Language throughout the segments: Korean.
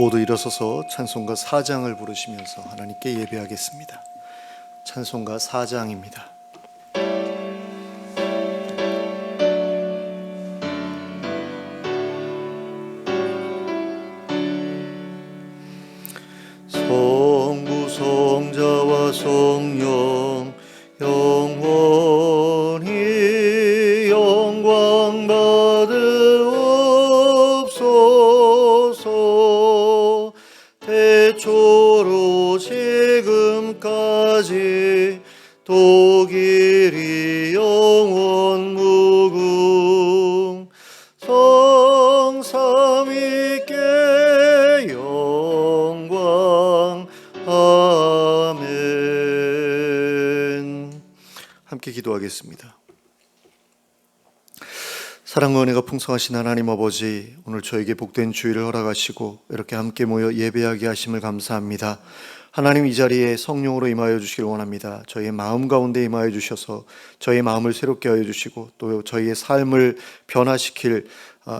모두 일어서서 찬송가 4장을 부르시면서 하나님께 예배하겠습니다. 찬송가 4장입니다. 성부 성자와 성령 영원히 영광 받으옵소서. 태초로 지금까지 독일이 영원 무궁 성삼위께 영광. 아멘. 함께 기도하겠습니다. 사랑과 은혜가 풍성하신 하나님 아버지, 오늘 저에게 복된 주일을 허락하시고 이렇게 함께 모여 예배하게 하심을 감사합니다. 하나님, 이 자리에 성령으로 임하여 주시길 원합니다. 저희의 마음 가운데 임하여 주셔서 저희의 마음을 새롭게 하여 주시고 또 저희의 삶을 변화시킬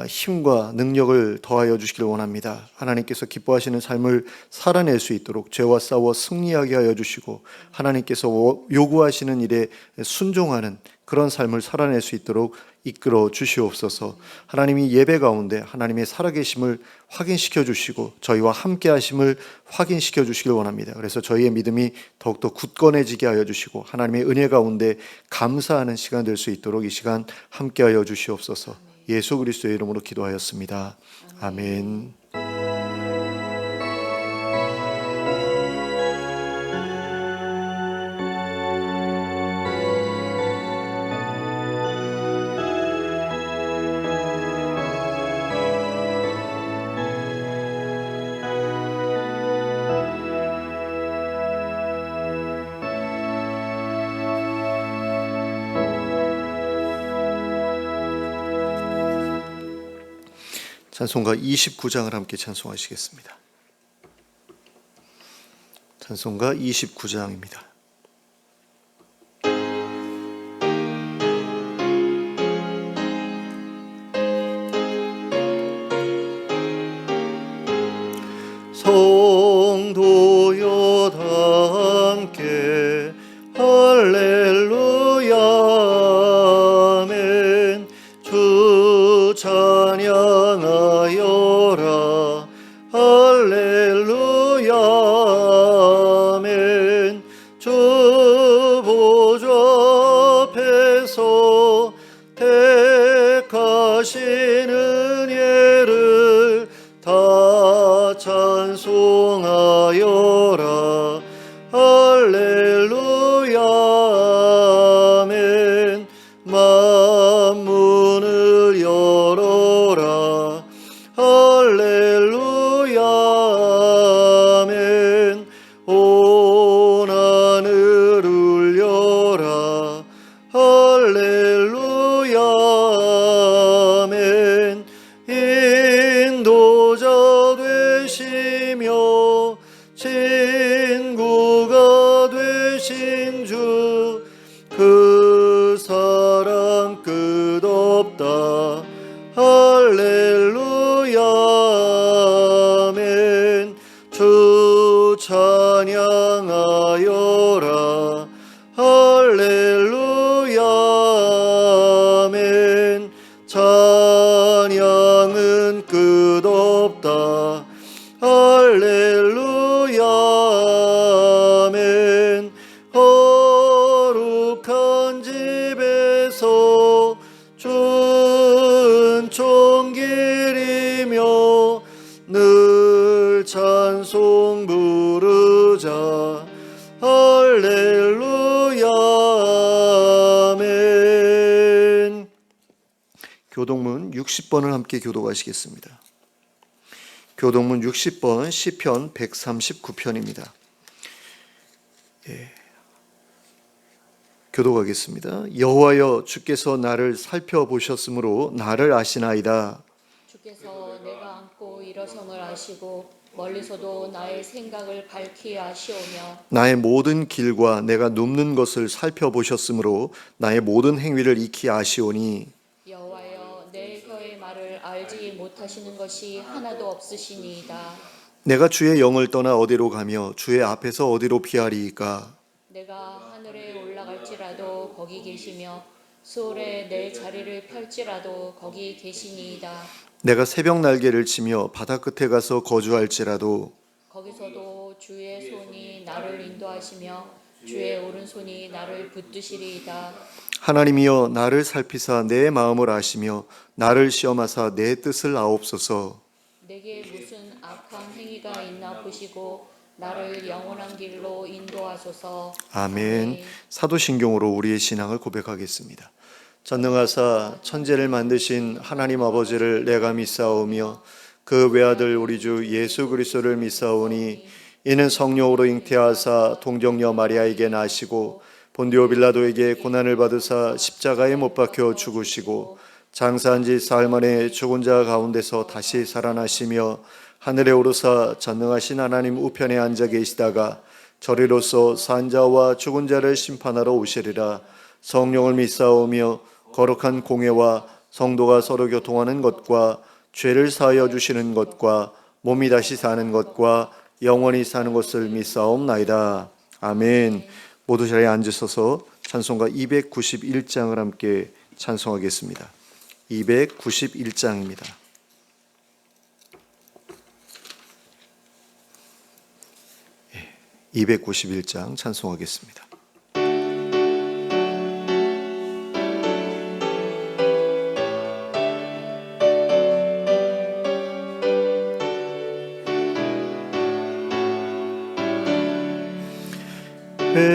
힘과 능력을 더하여 주시길 원합니다. 하나님께서 기뻐하시는 삶을 살아낼 수 있도록 죄와 싸워 승리하게 하여 주시고 하나님께서 요구하시는 일에 순종하는 그런 삶을 살아낼 수 있도록 이끌어 주시옵소서. 하나님이 예배 가운데 하나님의 살아계심을 확인시켜 주시고 저희와 함께 하심을 확인시켜 주시길 원합니다. 그래서 저희의 믿음이 더욱더 굳건해지게 하여 주시고 하나님의 은혜 가운데 감사하는 시간 될 수 있도록 이 시간 함께 하여 주시옵소서. 예수 그리스도의 이름으로 기도하였습니다. 아멘. 찬송가 29장을 함께 찬송하시겠습니다. 찬송가 29장입니다. 성도여 다 함께 할렐루야 아멘. 주 찬양하여라 할렐루야 아멘. 주 보좌 앞에서 택하시는 예를 다 찬송하여라 할렐루야 아멘. 만문을 열어라 할렐루야 아멘. 온 하늘 울려라 할렐루야 아멘. 인도자 되시며 친구가 되신 주, 그 사랑 끝없다 할렐루야 아멘. 주 찬양하여라 할렐루야 아멘. 찬양은 끝없다 할렐루야 아멘. 거룩한 집에서 춘총 기리며 늘 찬송 부르자 할렐루야 아멘. 교동문 60번을 함께 교독하시겠습니다. 교동문 60번 시편 139편입니다. 교독하겠습니다. 여호와여, 주께서 나를 살펴보셨으므로 나를 아시나이다. 주께서 내가 앉고 일어섬을 아시고 멀리서도 나의 생각을 밝히 아시오며 나의 모든 길과 내가 눕는 것을 살펴보셨으므로 나의 모든 행위를 익히 아시오니 여호와여 내 혀의 말을 알지 못하시는 것이 하나도 없으시니이다. 내가 주의 영을 떠나 어디로 가며 주의 앞에서 어디로 피하리이까? 내가 하늘에 올라갈지라도 거기 계시며 수월에 내 자리를 펼지라도 거기 계시니이다. 내가 새벽 날개를 치며 바다 끝에 가서 거주할지라도 거기서도 주의 손이 나를 인도하시며 주의 오른손이 나를 붙드시리이다. 하나님이여 나를 살피사 내 마음을 아시며 나를 시험하사 내 뜻을 아옵소서. 내게 무슨 악한 행위가 있나 보시고 나를 영원한 길로 인도하소서. 아멘. 사도신경으로 우리의 신앙을 고백하겠습니다. 전능하사 천지를 만드신 하나님 아버지를 내가 믿사오며 그 외아들 우리 주 예수 그리스도를 믿사오니 이는 성령으로 잉태하사 동정녀 마리아에게 나시고 본디오 빌라도에게 고난을 받으사 십자가에 못 박혀 죽으시고 장사한 지 사흘 만에 죽은 자 가운데서 다시 살아나시며 하늘에 오르사 전능하신 하나님 우편에 앉아 계시다가 저리로서 산 자와 죽은 자를 심판하러 오시리라. 성령을 믿사오며 거룩한 공회와 성도가 서로 교통하는 것과 죄를 사하여 주시는 것과 몸이 다시 사는 것과 영원히 사는 것을 믿사옵나이다. 아멘. 모두 자리에 앉으셔서 찬송가 291장을 함께 찬송하겠습니다. 291장입니다. 291장 찬송하겠습니다.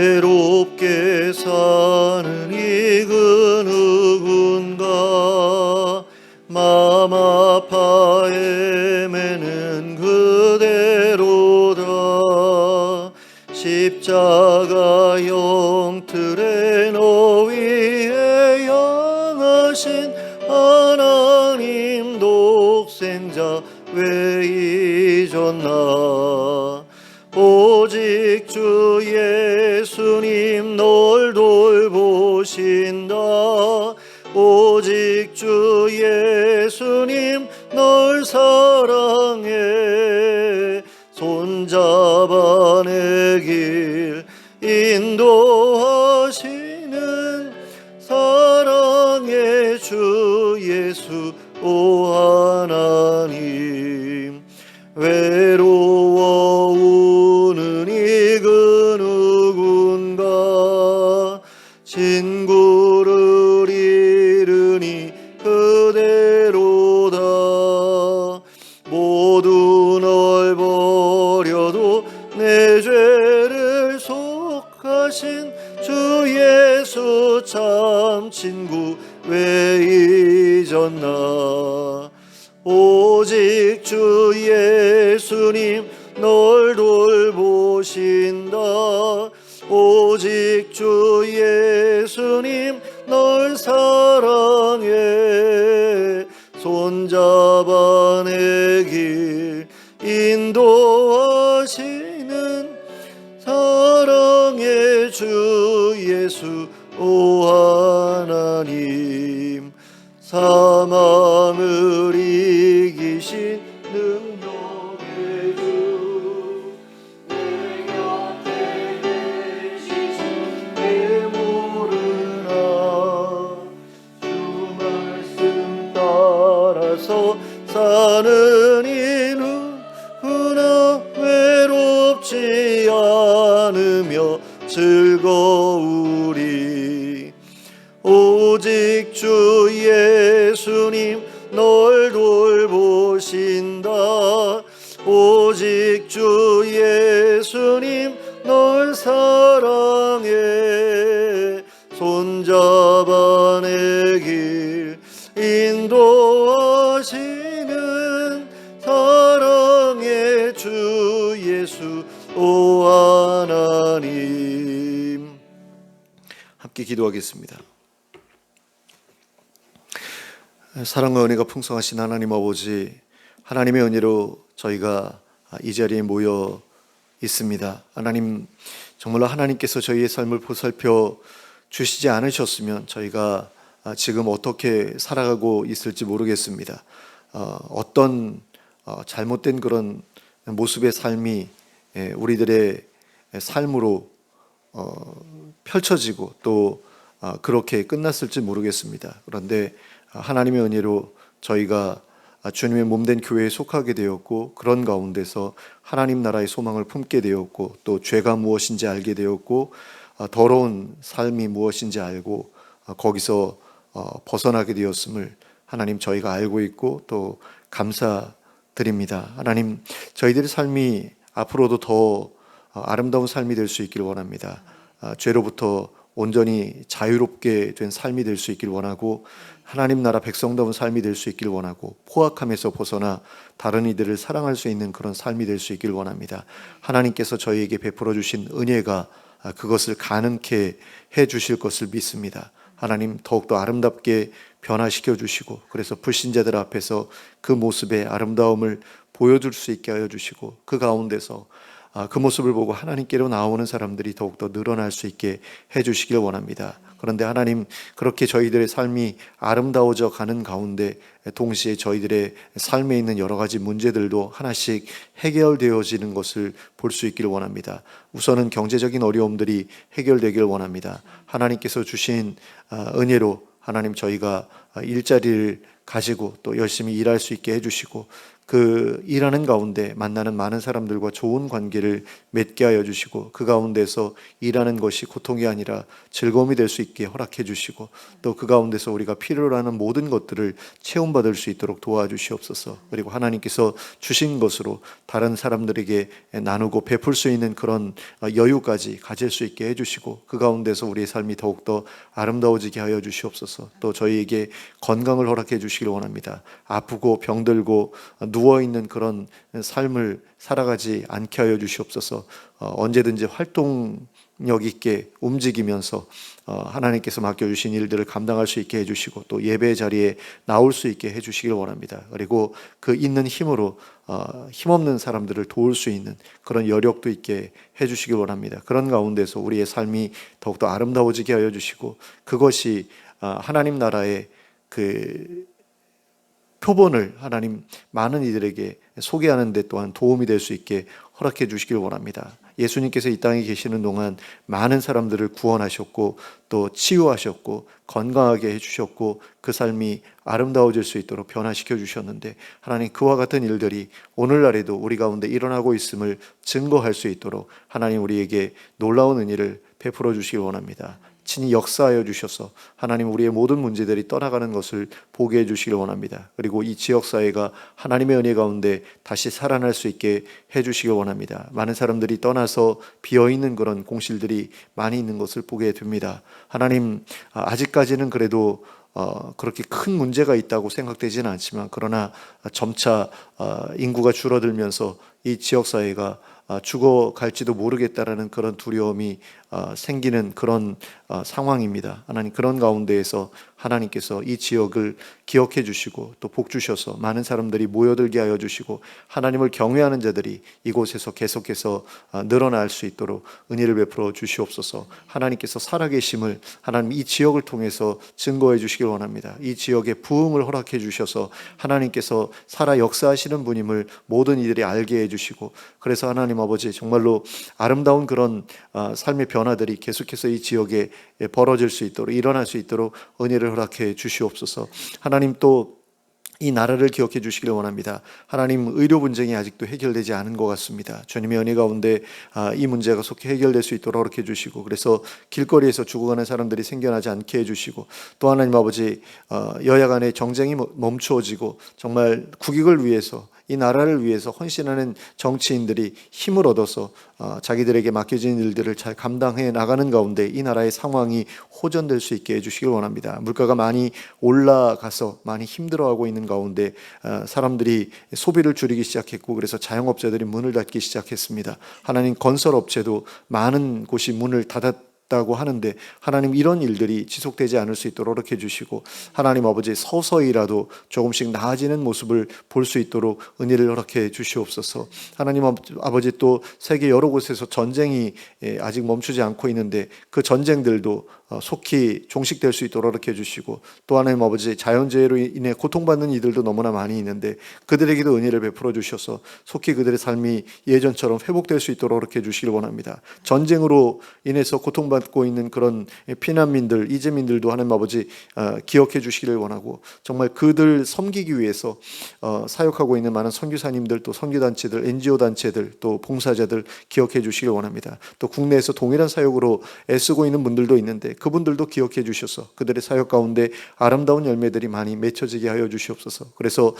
외롭게 사는 이그 누군가 마음 아파 헤매는 그대로다. 십자가 영틀에 너 위에 양하신 하나님 독생자 왜 잊었나. 오직 주 예수님 널 돌보신다. 오직 주 예수님 널 사랑해. 손잡아 내 길 인도하시는 사랑의 주 예수 오 하나님. 외로워 우는 이그 누군가 친구를 잃으니 그대로다. 모두 널 버려도 내 죄를 속하신 주 예수 참 친구 왜 잊었나. 오직 주 예수님 널 돌보신다. 오직 주 예수님 널 사랑해. 손잡아 내 길 인도하시는 사랑의 주 예수 오 하나님. 사망을 이기신 능력의 주 내 곁에 계시지 내 모르나. 주 말씀 따라서 사는 이는 그나 외롭지 않으며 즐거우리. 오직 주 예수님 널 돌보신다. 오직 주 예수님 널 사랑해. 손잡아 내 길 인도하시는 사랑의 주 예수 오 하나님. 함께 기도하겠습니다. 사랑과 은혜가 풍성하신 하나님 아버지, 하나님의 은혜로 저희가 이 자리에 모여 있습니다. 하나님, 정말로 하나님께서 저희의 삶을 보살펴 주시지 않으셨으면 저희가 지금 어떻게 살아가고 있을지 모르겠습니다. 어떤 잘못된 그런 모습의 삶이 우리들의 삶으로 펼쳐지고 또 그렇게 끝났을지 모르겠습니다. 그런데 하나님의 은혜로 저희가 주님의 몸된 교회에 속하게 되었고, 그런 가운데서 하나님 나라의 소망을 품게 되었고, 또 죄가 무엇인지 알게 되었고, 더러운 삶이 무엇인지 알고 거기서 벗어나게 되었음을 하나님 저희가 알고 있고 또 감사드립니다. 하나님, 저희들의 삶이 앞으로도 더 아름다운 삶이 될 수 있길 원합니다. 죄로부터 온전히 자유롭게 된 삶이 될 수 있길 원하고, 하나님 나라 백성다운 삶이 될 수 있길 원하고, 포악함에서 벗어나 다른 이들을 사랑할 수 있는 그런 삶이 될 수 있길 원합니다. 하나님께서 저희에게 베풀어 주신 은혜가 그것을 가능케 해 주실 것을 믿습니다. 하나님, 더욱더 아름답게 변화시켜 주시고, 그래서 불신자들 앞에서 그 모습의 아름다움을 보여줄 수 있게 하여 주시고, 그 가운데서 그 모습을 보고 하나님께로 나오는 사람들이 더욱더 늘어날 수 있게 해주시길 원합니다. 그런데 하나님, 그렇게 저희들의 삶이 아름다워져 가는 가운데 동시에 저희들의 삶에 있는 여러 가지 문제들도 하나씩 해결되어지는 것을 볼 수 있기를 원합니다. 우선은 경제적인 어려움들이 해결되길 원합니다. 하나님께서 주신 은혜로 하나님, 저희가 일자리를 가지고 또 열심히 일할 수 있게 해주시고, 그 일하는 가운데 만나는 많은 사람들과 좋은 관계를 맺게 하여 주시고, 그 가운데서 일하는 것이 고통이 아니라 즐거움이 될 수 있게 허락해 주시고, 또 그 가운데서 우리가 필요로 하는 모든 것들을 체험받을 수 있도록 도와주시옵소서. 그리고 하나님께서 주신 것으로 다른 사람들에게 나누고 베풀 수 있는 그런 여유까지 가질 수 있게 해주시고, 그 가운데서 우리의 삶이 더욱더 아름다워지게 하여 주시옵소서. 또 저희에게 건강을 허락해 주시길 원합니다. 아프고 병들고 누워있는 그런 삶을 살아가지 않게 하여 주시옵소서. 언제든지 활동력 있게 움직이면서 하나님께서 맡겨주신 일들을 감당할 수 있게 해주시고, 또 예배 자리에 나올 수 있게 해주시길 원합니다. 그리고 그 있는 힘으로 힘없는 사람들을 도울 수 있는 그런 여력도 있게 해주시길 원합니다. 그런 가운데서 우리의 삶이 더욱더 아름다워지게 하여 주시고, 그것이 하나님 나라의 그 표본을 하나님 많은 이들에게 소개하는 데 또한 도움이 될 수 있게 허락해 주시길 원합니다. 예수님께서 이 땅에 계시는 동안 많은 사람들을 구원하셨고 또 치유하셨고 건강하게 해주셨고 그 삶이 아름다워질 수 있도록 변화시켜 주셨는데, 하나님, 그와 같은 일들이 오늘날에도 우리 가운데 일어나고 있음을 증거할 수 있도록 하나님, 우리에게 놀라운 은혜를 베풀어 주시길 원합니다. 친히 역사하여 주셔서 하나님, 우리의 모든 문제들이 떠나가는 것을 보게 해주시길 원합니다. 그리고 이 지역사회가 하나님의 은혜 가운데 다시 살아날 수 있게 해주시길 원합니다. 많은 사람들이 떠나서 비어있는 그런 공실들이 많이 있는 것을 보게 됩니다. 하나님, 아직까지는 그래도 그렇게 큰 문제가 있다고 생각되지는 않지만, 그러나 점차 인구가 줄어들면서 이 지역사회가 죽어갈지도 모르겠다라는 그런 두려움이 생기는 그런 상황입니다. 하나님, 그런 가운데에서 하나님께서 이 지역을 기억해 주시고 또 복 주셔서 많은 사람들이 모여들게 하여 주시고, 하나님을 경외하는 자들이 이곳에서 계속해서 늘어날 수 있도록 은혜를 베풀어 주시옵소서. 하나님께서 살아계심을 하나님 이 지역을 통해서 증거해 주시길 원합니다. 이 지역에 부흥을 허락해 주셔서 하나님께서 살아 역사하시는 분임을 모든 이들이 알게 해 주시고, 그래서 하나님 아버지, 정말로 아름다운 그런 삶의 변화들이 계속해서 이 지역에 벌어질 수 있도록, 일어날 수 있도록 은혜를 허락해 주시옵소서. 하나님, 또 이 나라를 기억해 주시기를 원합니다. 하나님, 의료 분쟁이 아직도 해결되지 않은 것 같습니다. 주님의 은혜 가운데 이 문제가 속히 해결될 수 있도록 그렇게 해주시고, 그래서 길거리에서 죽어가는 사람들이 생겨나지 않게 해주시고, 또 하나님 아버지, 여야 간의 정쟁이 멈추어지고 정말 국익을 위해서, 이 나라를 위해서 헌신하는 정치인들이 힘을 얻어서 자기들에게 맡겨진 일들을 잘 감당해 나가는 가운데 이 나라의 상황이 호전될 수 있게 해주시길 원합니다. 물가가 많이 올라가서 많이 힘들어하고 있는 가운데 사람들이 소비를 줄이기 시작했고, 그래서 자영업자들이 문을 닫기 시작했습니다. 하나님, 건설업체도 많은 곳이 문을 다고 하는데 하나님 이런 일들이 지속되지 않을 수 있도록 허락해 주시고 하나님 아버지 서서히라도 조금씩 나아지는 모습을 볼 수 있도록 은혜를 허락해 주시옵소서. 하나님 아버지 또 세계 여러 곳에서 전쟁이 아직 멈추지 않고 있는데 그 전쟁들도 속히 종식될 수 있도록 허락해 주시고 또 하나님 아버지 자연재해로 인해 고통받는 이들도 너무나 많이 있는데 그들에게도 은혜를 베풀어 주셔서 속히 그들의 삶이 예전처럼 회복될 수 있도록 허락해 주시길 원합니다. 전쟁으로 인해서 고통받고 있는 그런 피난민들, 이재민들도 하나님 아버지 기억해 주시기를 원하고 정말 그들 섬기기 위해서 사역하고 있는 많은 선교사님들 또 선교단체들, NGO 단체들 또 봉사자들 기억해 주시길 원합니다. 또 국내에서 동일한 사역으로 애쓰고 있는 분들도 있는데 그분들도 기억해 주셔서 그들의 사역 가운데 아름다운 열매들이 많이 맺혀지게 하여 주시옵소서. 그래서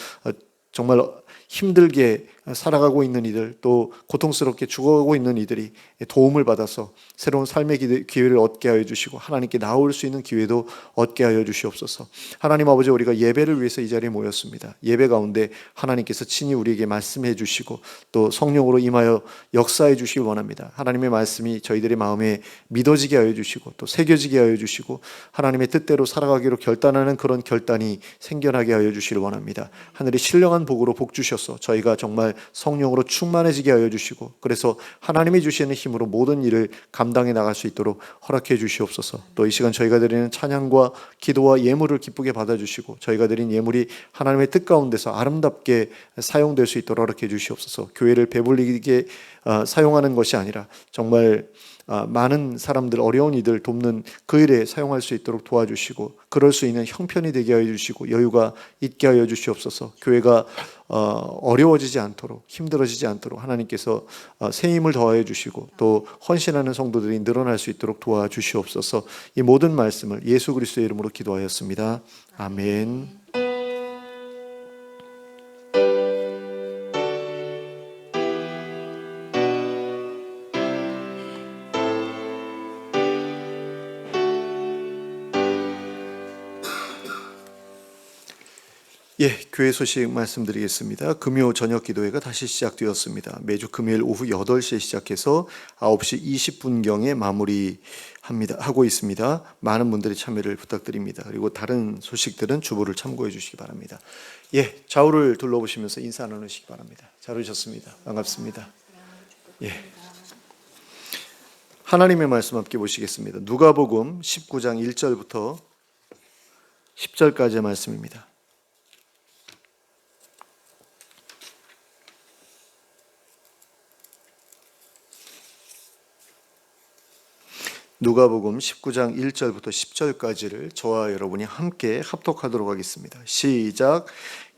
정말 힘들게 살아가고 있는 이들 또 고통스럽게 죽어가고 있는 이들이 도움을 받아서 새로운 삶의 기회를 얻게 하여 주시고 하나님께 나올 수 있는 기회도 얻게 하여 주시옵소서. 하나님 아버지 우리가 예배를 위해서 이 자리에 모였습니다. 예배 가운데 하나님께서 친히 우리에게 말씀해 주시고 또 성령으로 임하여 역사해 주시길 원합니다. 하나님의 말씀이 저희들의 마음에 믿어지게 하여 주시고 또 새겨지게 하여 주시고 하나님의 뜻대로 살아가기로 결단하는 그런 결단이 생겨나게 하여 주시길 원합니다. 하늘의 신령한 복으로 복 주셔서 저희가 정말 성령으로 충만해지게 하여 주시고 그래서 하나님이 주시는 힘으로 모든 일을 감당해 나갈 수 있도록 허락해 주시옵소서. 또 이 시간 저희가 드리는 찬양과 기도와 예물을 기쁘게 받아주시고 저희가 드린 예물이 하나님의 뜻 가운데서 아름답게 사용될 수 있도록 허락해 주시옵소서. 교회를 배불리게 사용하는 것이 아니라 정말 많은 사람들 어려운 이들 돕는 그 일에 사용할 수 있도록 도와주시고 그럴 수 있는 형편이 되게 하여 주시고 여유가 있게 하여 주시옵소서. 교회가 어려워지지 않도록 힘들어지지 않도록 하나님께서 새 힘을 더하여 주시고 또 헌신하는 성도들이 늘어날 수 있도록 도와주시옵소서. 이 모든 말씀을 예수 그리스도의 이름으로 기도하였습니다. 아멘. 교회 소식 말씀드리겠습니다. 금요 저녁 기도회가 다시 시작되었습니다. 매주 금요일 오후 8시에 시작해서 9시 20분경에 하고 있습니다. 많은 분들의 참여를 부탁드립니다. 그리고 다른 소식들은 주보를 참고해 주시기 바랍니다. 좌우를 둘러보시면서 인사 나누시기 바랍니다. 잘 오셨습니다. 반갑습니다. 하나님의 말씀 함께 보시겠습니다. 누가복음 19장 1절부터 10절까지의 말씀입니다. 누가복음 19장 1절부터 10절까지를 저와 여러분이 함께 합독하도록 하겠습니다. 시작.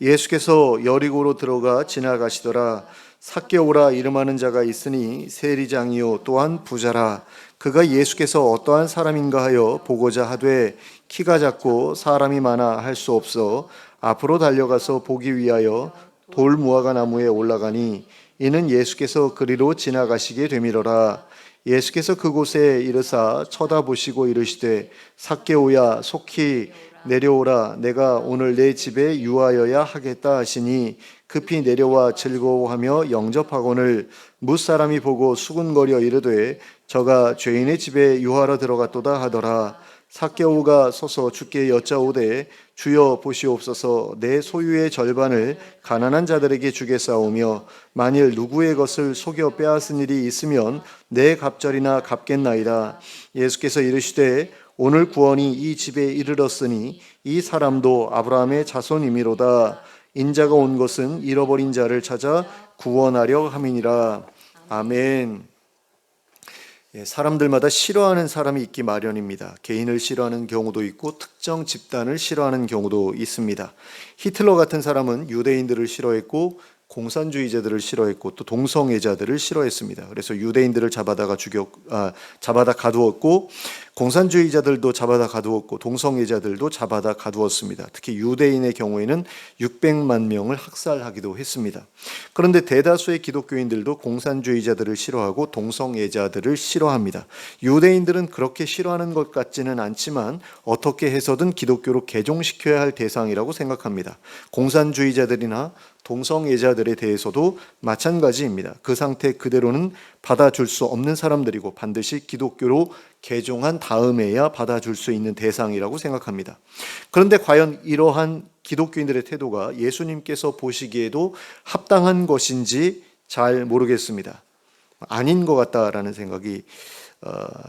예수께서 여리고로 들어가 지나가시더라. 삭개오라 이름하는 자가 있으니 세리장이요 또한 부자라. 그가 예수께서 어떠한 사람인가 하여 보고자 하되 키가 작고 사람이 많아 할 수 없어 앞으로 달려가서 보기 위하여 돌 무화과 나무에 올라가니 이는 예수께서 그리로 지나가시게 되밀어라. 예수께서 그곳에 이르사 쳐다보시고 이르시되 삭개오야 속히 내려오라. 내가 오늘 내 집에 유하여야 하겠다 하시니 급히 내려와 즐거워하며 영접하거늘 무사람이 보고 수군거려 이르되 저가 죄인의 집에 유하러 들어갔도다 하더라. 삭개오가 서서 주께 여짜오되 주여 보시옵소서. 내 소유의 절반을 가난한 자들에게 주겠사오며 만일 누구의 것을 속여 빼앗은 일이 있으면 내 갑절이나 갚겠나이다. 예수께서 이르시되 오늘 구원이 이 집에 이르렀으니 이 사람도 아브라함의 자손이미로다. 인자가 온 것은 잃어버린 자를 찾아 구원하려 함이니라. 아멘. 사람들마다 싫어하는 사람이 있기 마련입니다. 개인을 싫어하는 경우도 있고 특정 집단을 싫어하는 경우도 있습니다. 히틀러 같은 사람은 유대인들을 싫어했고 공산주의자들을 싫어했고 또 동성애자들을 싫어했습니다. 그래서 유대인들을 잡아다 가두었고 공산주의자들도 잡아다 가두었고 동성애자들도 잡아다 가두었습니다. 특히 유대인의 경우에는 600만 명을 학살하기도 했습니다. 그런데 대다수의 기독교인들도 공산주의자들을 싫어하고 동성애자들을 싫어합니다. 유대인들은 그렇게 싫어하는 것 같지는 않지만 어떻게 해서든 기독교로 개종시켜야 할 대상이라고 생각합니다. 공산주의자들이나 동성애자들에 대해서도 마찬가지입니다. 그 상태 그대로는 받아줄 수 없는 사람들이고 반드시 기독교로 개종한 다음에야 받아줄 수 있는 대상이라고 생각합니다. 그런데 과연 이러한 기독교인들의 태도가 예수님께서 보시기에도 합당한 것인지 잘 모르겠습니다. 아닌 것 같다라는 생각이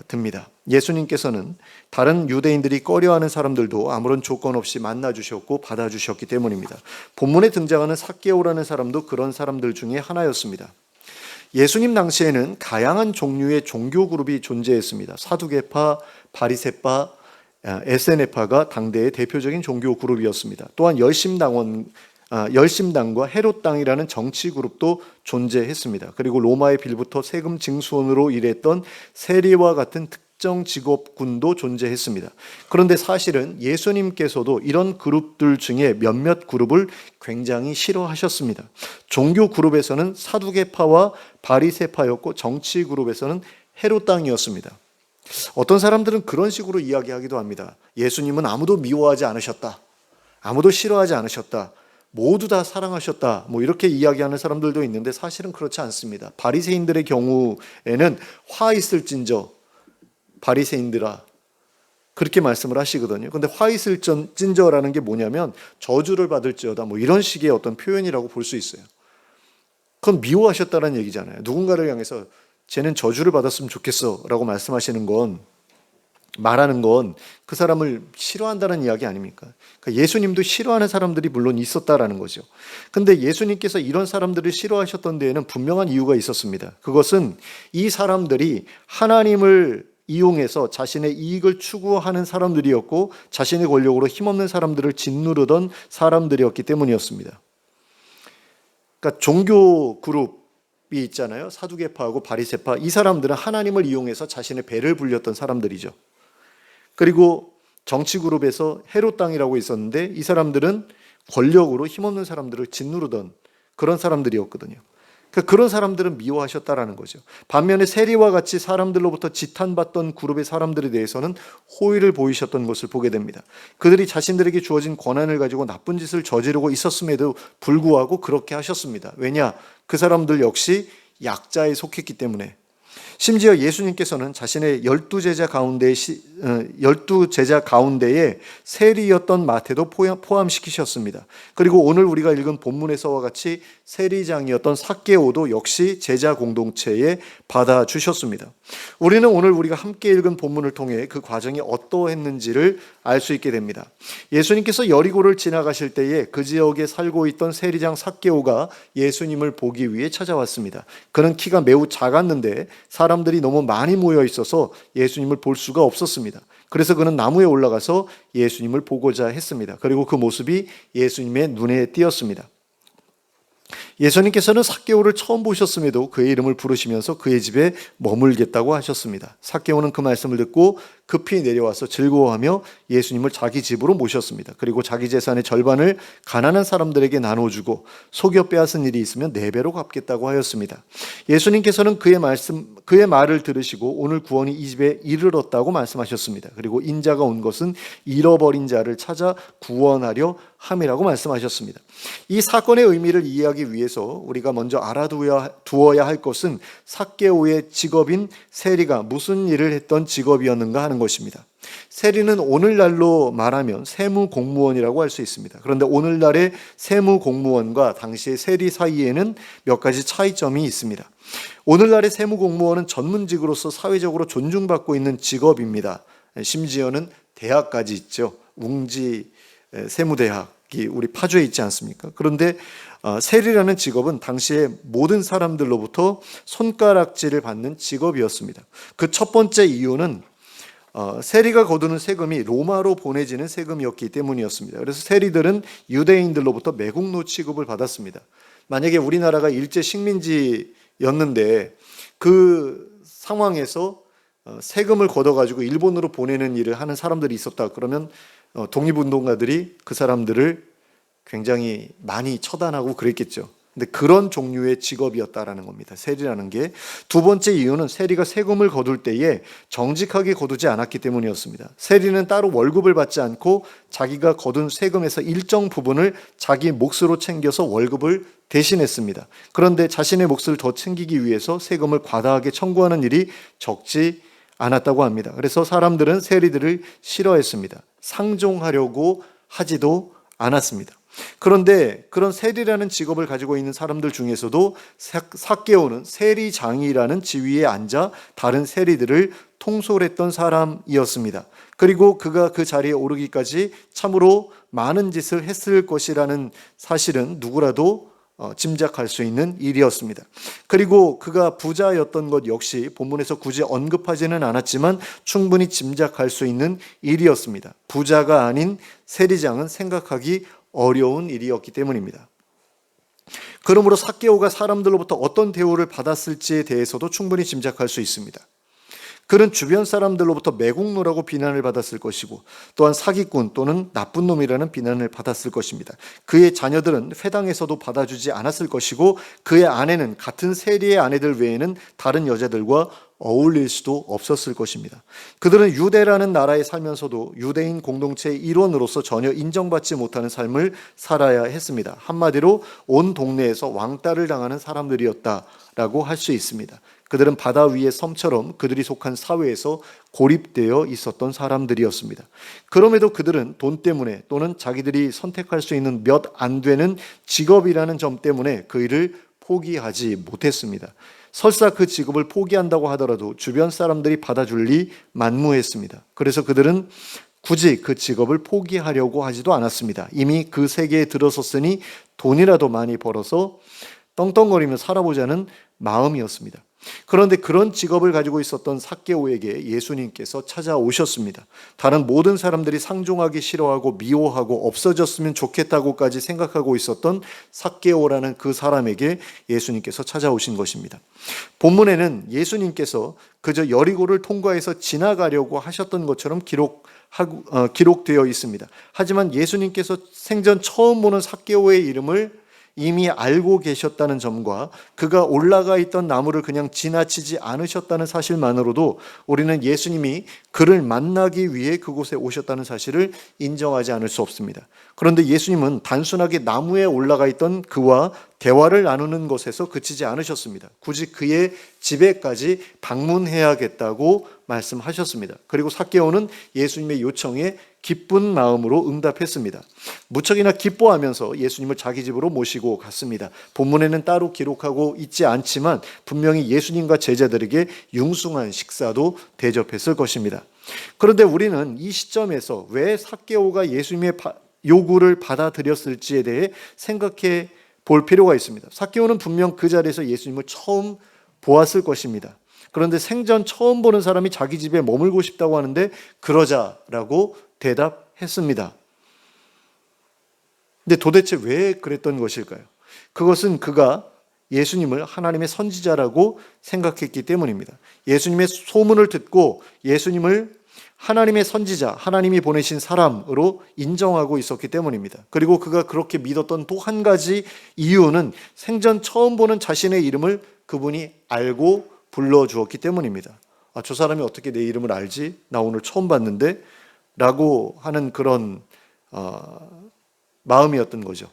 듭니다. 예수님께서는 다른 유대인들이 꺼려하는 사람들도 아무런 조건 없이 만나주셨고 받아주셨기 때문입니다. 본문에 등장하는 삭개오라는 사람도 그런 사람들 중에 하나였습니다. 예수님 당시에는 다양한 종류의 종교 그룹이 존재했습니다. 사두개파, 바리새파, 에세네파가 당대의 대표적인 종교 그룹이었습니다. 또한 열심당과 헤롯당이라는 정치 그룹도 존재했습니다. 그리고 로마의 빌부터 세금 징수원으로 일했던 세리와 같은 특정 직업군도 존재했습니다. 그런데 사실은 예수님께서도 이런 그룹들 중에 몇몇 그룹을 굉장히 싫어하셨습니다. 종교 그룹에서는 사두개파와 바리새파였고 정치 그룹에서는 헤롯당이었습니다. 어떤 사람들은 그런 식으로 이야기하기도 합니다. 예수님은 아무도 미워하지 않으셨다. 아무도 싫어하지 않으셨다. 모두 다 사랑하셨다. 이렇게 이야기하는 사람들도 있는데 사실은 그렇지 않습니다. 바리새인들의 경우에는 화 있을진저 바리새인들아 그렇게 말씀을 하시거든요. 근데 화 있을진저라는 게 뭐냐면 저주를 받을지어다 이런 식의 어떤 표현이라고 볼 수 있어요. 그건 미워하셨다는 얘기잖아요. 누군가를 향해서 쟤는 저주를 받았으면 좋겠어 라고 말하는 건 그 사람을 싫어한다는 이야기 아닙니까? 그러니까 예수님도 싫어하는 사람들이 물론 있었다라는 거죠. 근데 예수님께서 이런 사람들을 싫어하셨던 데에는 분명한 이유가 있었습니다. 그것은 이 사람들이 하나님을 이용해서 자신의 이익을 추구하는 사람들이었고 자신의 권력으로 힘없는 사람들을 짓누르던 사람들이었기 때문이었습니다. 그러니까 종교 그룹이 있잖아요. 사두개파하고 바리새파. 이 사람들은 하나님을 이용해서 자신의 배를 불렸던 사람들이죠. 그리고 정치 그룹에서 헤롯당이라고 있었는데 이 사람들은 권력으로 힘없는 사람들을 짓누르던 그런 사람들이었거든요. 그런 사람들은 미워하셨다라는 거죠. 반면에 세리와 같이 사람들로부터 지탄받던 그룹의 사람들에 대해서는 호의를 보이셨던 것을 보게 됩니다. 그들이 자신들에게 주어진 권한을 가지고 나쁜 짓을 저지르고 있었음에도 불구하고 그렇게 하셨습니다. 왜냐? 그 사람들 역시 약자에 속했기 때문에. 심지어 예수님께서는 자신의 12제자 가운데에 세리였던 마태도 포함시키셨습니다. 그리고 오늘 우리가 읽은 본문에서와 같이 세리장이었던 삭개오도 역시 제자 공동체에 받아주셨습니다. 우리는 오늘 우리가 함께 읽은 본문을 통해 그 과정이 어떠했는지를 알 수 있게 됩니다. 예수님께서 여리고를 지나가실 때에 그 지역에 살고 있던 세리장 삭개오가 예수님을 보기 위해 찾아왔습니다. 그는 키가 매우 작았는데 사람들이 너무 많이 모여 있어서 예수님을 볼 수가 없었습니다. 그래서 그는 나무에 올라가서 예수님을 보고자 했습니다. 그리고 그 모습이 예수님의 눈에 띄었습니다. 예수님께서는 삭개오를 처음 보셨음에도 그의 이름을 부르시면서 그의 집에 머물겠다고 하셨습니다. 삭개오는 그 말씀을 듣고 급히 내려와서 즐거워하며 예수님을 자기 집으로 모셨습니다. 그리고 자기 재산의 절반을 가난한 사람들에게 나눠주고 속여 빼앗은 일이 있으면 4배로 갚겠다고 하였습니다. 예수님께서는 그의 말을 들으시고 오늘 구원이 이 집에 이르렀다고 말씀하셨습니다. 그리고 인자가 온 것은 잃어버린 자를 찾아 구원하려 함이라고 말씀하셨습니다. 이 사건의 의미를 이해하기 위해서 우리가 먼저 알아두어야 할 것은 삭개오의 직업인 세리가 무슨 일을 했던 직업이었는가 하는 것입니다. 세리는 오늘날로 말하면 세무공무원이라고 할 수 있습니다. 그런데 오늘날의 세무공무원과 당시의 세리 사이에는 몇 가지 차이점이 있습니다. 오늘날의 세무공무원은 전문직으로서 사회적으로 존중받고 있는 직업입니다. 심지어는 대학까지 있죠. 웅지 세무대학이 우리 파주에 있지 않습니까? 그런데 세리라는 직업은 당시에 모든 사람들로부터 손가락질을 받는 직업이었습니다. 그 첫 번째 이유는 세리가 거두는 세금이 로마로 보내지는 세금이었기 때문이었습니다. 그래서 세리들은 유대인들로부터 매국노 취급을 받았습니다. 만약에 우리나라가 일제 식민지였는데 그 상황에서 세금을 걷어가지고 일본으로 보내는 일을 하는 사람들이 있었다. 그러면 독립운동가들이 그 사람들을 굉장히 많이 처단하고 그랬겠죠. 근데 그런 종류의 직업이었다라는 겁니다. 세리라는 게. 두 번째 이유는 세리가 세금을 거둘 때에 정직하게 거두지 않았기 때문이었습니다. 세리는 따로 월급을 받지 않고 자기가 거둔 세금에서 일정 부분을 자기 몫으로 챙겨서 월급을 대신했습니다. 그런데 자신의 몫을 더 챙기기 위해서 세금을 과다하게 청구하는 일이 적지 않았다고 합니다. 그래서 사람들은 세리들을 싫어했습니다. 상종하려고 하지도 않았습니다. 그런데 그런 세리라는 직업을 가지고 있는 사람들 중에서도 삭개오는 세리장이라는 지위에 앉아 다른 세리들을 통솔했던 사람이었습니다. 그리고 그가 그 자리에 오르기까지 참으로 많은 짓을 했을 것이라는 사실은 누구라도 짐작할 수 있는 일이었습니다. 그리고 그가 부자였던 것 역시 본문에서 굳이 언급하지는 않았지만 충분히 짐작할 수 있는 일이었습니다. 부자가 아닌 세리장은 생각하기 어려운 일이었기 때문입니다. 그러므로 삭개오가 사람들로부터 어떤 대우를 받았을지에 대해서도 충분히 짐작할 수 있습니다. 그는 주변 사람들로부터 매국노라고 비난을 받았을 것이고 또한 사기꾼 또는 나쁜 놈이라는 비난을 받았을 것입니다. 그의 자녀들은 회당에서도 받아주지 않았을 것이고 그의 아내는 같은 세리의 아내들 외에는 다른 여자들과 어울릴 수도 없었을 것입니다. 그들은 유대라는 나라에 살면서도 유대인 공동체의 일원으로서 전혀 인정받지 못하는 삶을 살아야 했습니다. 한마디로 온 동네에서 왕따를 당하는 사람들이었다라고 할 수 있습니다. 그들은 바다 위의 섬처럼 그들이 속한 사회에서 고립되어 있었던 사람들이었습니다. 그럼에도 그들은 돈 때문에 또는 자기들이 선택할 수 있는 몇 안 되는 직업이라는 점 때문에 그 일을 포기하지 못했습니다. 설사 그 직업을 포기한다고 하더라도 주변 사람들이 받아줄 리 만무했습니다. 그래서 그들은 굳이 그 직업을 포기하려고 하지도 않았습니다. 이미 그 세계에 들어섰으니 돈이라도 많이 벌어서 떵떵거리며 살아보자는 마음이었습니다. 그런데 그런 직업을 가지고 있었던 삭개오에게 예수님께서 찾아오셨습니다. 다른 모든 사람들이 상종하기 싫어하고 미워하고 없어졌으면 좋겠다고까지 생각하고 있었던 삭개오라는 그 사람에게 예수님께서 찾아오신 것입니다. 본문에는 예수님께서 그저 여리고를 통과해서 지나가려고 하셨던 것처럼 기록되어 있습니다. 하지만 예수님께서 생전 처음 보는 삭개오의 이름을 이미 알고 계셨다는 점과 그가 올라가 있던 나무를 그냥 지나치지 않으셨다는 사실만으로도 우리는 예수님이 그를 만나기 위해 그곳에 오셨다는 사실을 인정하지 않을 수 없습니다. 그런데 예수님은 단순하게 나무에 올라가 있던 그와 대화를 나누는 것에서 그치지 않으셨습니다. 굳이 그의 집에까지 방문해야겠다고 말씀하셨습니다. 그리고 삭개오는 예수님의 요청에 기쁜 마음으로 응답했습니다. 무척이나 기뻐하면서 예수님을 자기 집으로 모시고 갔습니다. 본문에는 따로 기록하고 있지 않지만 분명히 예수님과 제자들에게 융숭한 식사도 대접했을 것입니다. 그런데 우리는 이 시점에서 왜 삭개오가 예수님의 요구를 받아들였을지에 대해 생각해 볼 필요가 있습니다. 삭개오는 분명 그 자리에서 예수님을 처음 보았을 것입니다. 그런데 생전 처음 보는 사람이 자기 집에 머물고 싶다고 하는데 그러자라고 대답했습니다. 근데 도대체 왜 그랬던 것일까요? 그것은 그가 예수님을 하나님의 선지자라고 생각했기 때문입니다. 예수님의 소문을 듣고 예수님을 하나님의 선지자, 하나님이 보내신 사람으로 인정하고 있었기 때문입니다. 그리고 그가 그렇게 믿었던 또 한 가지 이유는 생전 처음 보는 자신의 이름을 그분이 알고 불러주었기 때문입니다. 저 사람이 어떻게 내 이름을 알지? 나 오늘 처음 봤는데? 라고 하는 그런 마음이었던 거죠.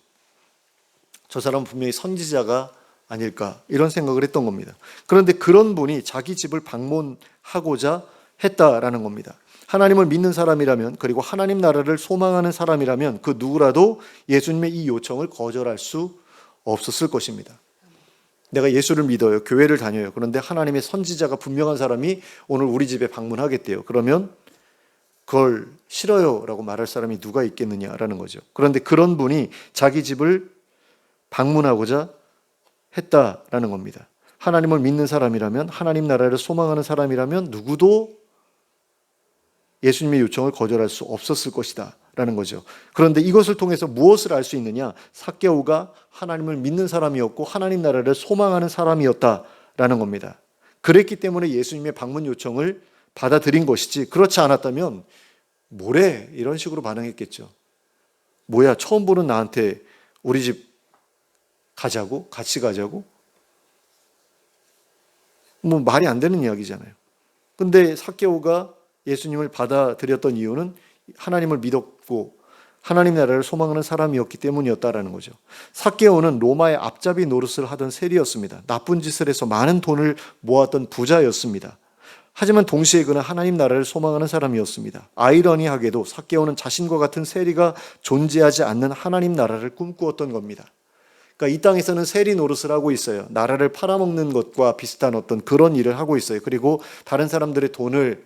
저 사람은 분명히 선지자가 아닐까 이런 생각을 했던 겁니다. 그런데 그런 분이 자기 집을 방문하고자 했다라는 겁니다. 하나님을 믿는 사람이라면 그리고 하나님 나라를 소망하는 사람이라면 그 누구라도 예수님의 이 요청을 거절할 수 없었을 것입니다. 내가 예수를 믿어요. 교회를 다녀요. 그런데 하나님의 선지자가 분명한 사람이 오늘 우리 집에 방문하겠대요. 그러면 그걸 싫어요 라고 말할 사람이 누가 있겠느냐라는 거죠. 그런데 그런 분이 자기 집을 방문하고자 했다라는 겁니다. 하나님을 믿는 사람이라면 하나님 나라를 소망하는 사람이라면 누구도 예수님의 요청을 거절할 수 없었을 것이다 라는 거죠. 그런데 이것을 통해서 무엇을 알 수 있느냐? 삭개오가 하나님을 믿는 사람이었고 하나님 나라를 소망하는 사람이었다라는 겁니다. 그랬기 때문에 예수님의 방문 요청을 받아들인 것이지 그렇지 않았다면 뭐래? 이런 식으로 반응했겠죠. 뭐야 처음 보는 나한테 우리 집 가자고? 같이 가자고? 뭐 말이 안 되는 이야기잖아요. 근데 삭개오가 예수님을 받아들였던 이유는 하나님을 믿었고 하나님 나라를 소망하는 사람이었기 때문이었다라는 거죠. 삭개오는 로마의 앞잡이 노릇을 하던 세리였습니다. 나쁜 짓을 해서 많은 돈을 모았던 부자였습니다. 하지만 동시에 그는 하나님 나라를 소망하는 사람이었습니다. 아이러니하게도 삭개오는 자신과 같은 세리가 존재하지 않는 하나님 나라를 꿈꾸었던 겁니다. 그러니까 이 땅에서는 세리 노릇을 하고 있어요. 나라를 팔아먹는 것과 비슷한 어떤 그런 일을 하고 있어요. 그리고 다른 사람들의 돈을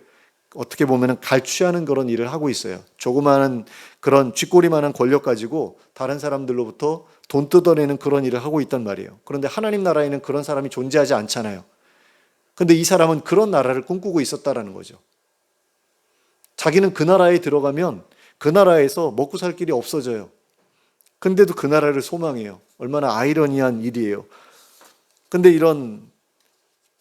어떻게 보면 갈취하는 그런 일을 하고 있어요. 조그마한 그런 쥐꼬리만한 권력 가지고 다른 사람들로부터 돈 뜯어내는 그런 일을 하고 있단 말이에요. 그런데 하나님 나라에는 그런 사람이 존재하지 않잖아요. 근데 이 사람은 그런 나라를 꿈꾸고 있었다라는 거죠. 자기는 그 나라에 들어가면 그 나라에서 먹고 살 길이 없어져요. 근데도 그 나라를 소망해요. 얼마나 아이러니한 일이에요. 근데 이런